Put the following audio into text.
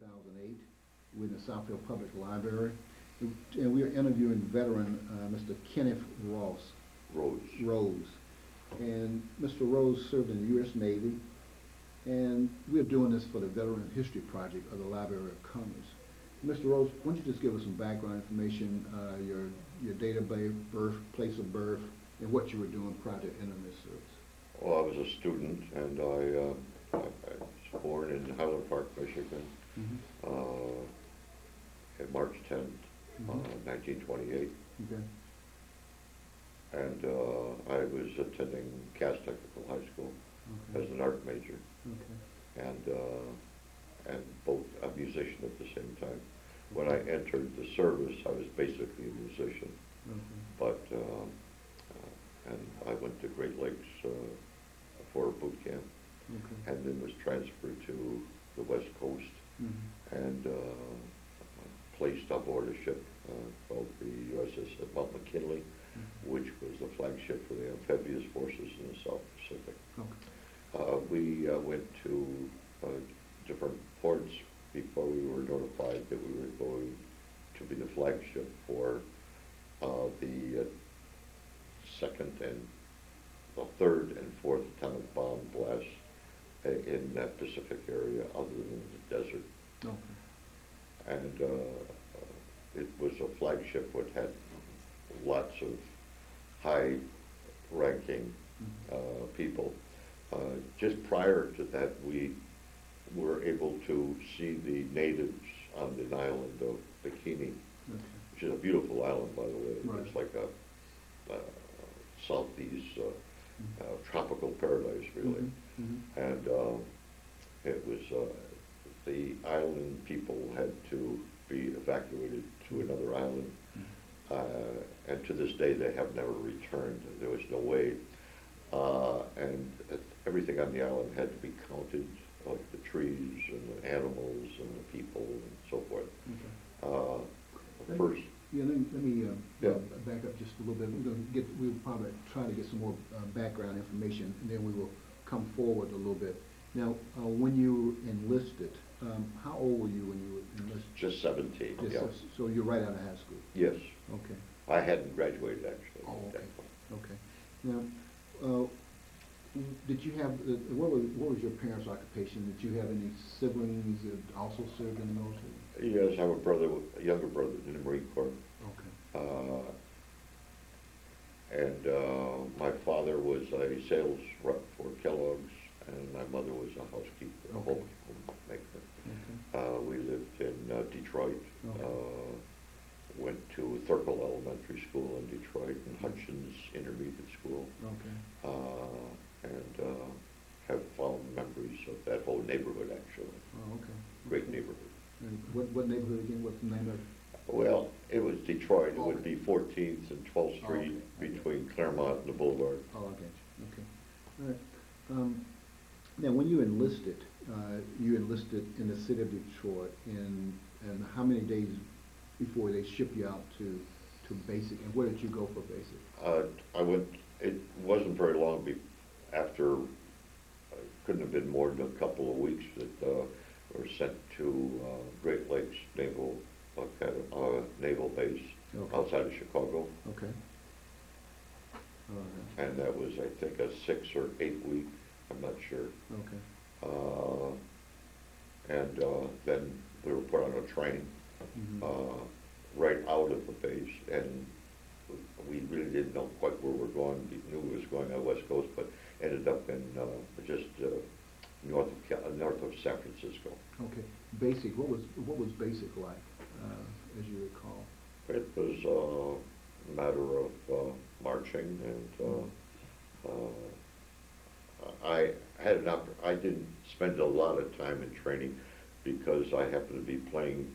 2008 within the Southfield Public Library. And we are interviewing veteran Mr. Kenneth Rose. And Mr. Rose served in the U.S. Navy, and we're doing this for the Veteran History Project of the Library of Congress. Mr. Rose, why don't you just give us some background information, your date of birth, place of birth, and what you were doing prior to entering this service? Well, I was a student, and I was born in Highland Park, Michigan, on March 10th, 1928. Okay. And I was attending Cass Technical High School as an art major, and both a musician at the same time. When I entered the service, I was basically a musician, but and I went to Great Lakes for a boot camp, and then was transferred to the West Coast and placed aboard a ship called the USS Mount McKinley, which was the flagship for the amphibious forces in the South Pacific. We went to different ports before we were notified that we were going to be the flagship for the second and the third and fourth atomic bomb blasts in that Pacific area, other than the desert. And it was a flagship which had lots of high-ranking people. Just prior to that, we were able to see the natives on the island of Bikini, which is a beautiful island, by the way. It's like a southeast tropical paradise, really. And it was the island people had to be evacuated to another island, and to this day they have never returned. There was no way, and everything on the island had to be counted, like the trees and the animals and the people and so forth. First, let me back up just a little bit. We'll probably try to get some more background information, and then we will come forward a little bit. Now, when you enlisted, how old were you when you enlisted? Just 17. So you're right out of high school. Yes. Okay. I hadn't graduated, actually. Oh, okay. Okay. Now, did you have what was your parents' occupation? Did you have any siblings that also served in the military? Yes, I have a brother, a younger brother in the Marine Corps. Okay. And my father was a sales rep for Kellogg's, and my mother was a housekeeper, a homemaker. We lived in Detroit. Went to Thurple Elementary School in Detroit and Hutchins Intermediate School. And have fond memories of that whole neighborhood, actually. Oh, okay. Great neighborhood. And what neighborhood again? What's the name of it? Well, it was Detroit. It would be 14th and 12th Street between Claremont and the Boulevard. Oh, I get you. Okay. All right. Now, when you enlisted in the city of Detroit, and how many days before they shipped you out to basic, and where did you go for basic? I went. It wasn't very long after. Couldn't have been more than a couple of weeks that we were sent to Great Lakes Naval Base outside of Chicago. Okay. And that was, I think, a 6 or 8 week. I'm not sure. Okay. And then we were put on a train right out of the base, and we really didn't know quite where we were going. We knew we was going on the West Coast, but ended up in just north of San Francisco. Okay. Basic. What was basic like, as you recall? It was a matter of marching, and I didn't spend a lot of time in training because I happened to be playing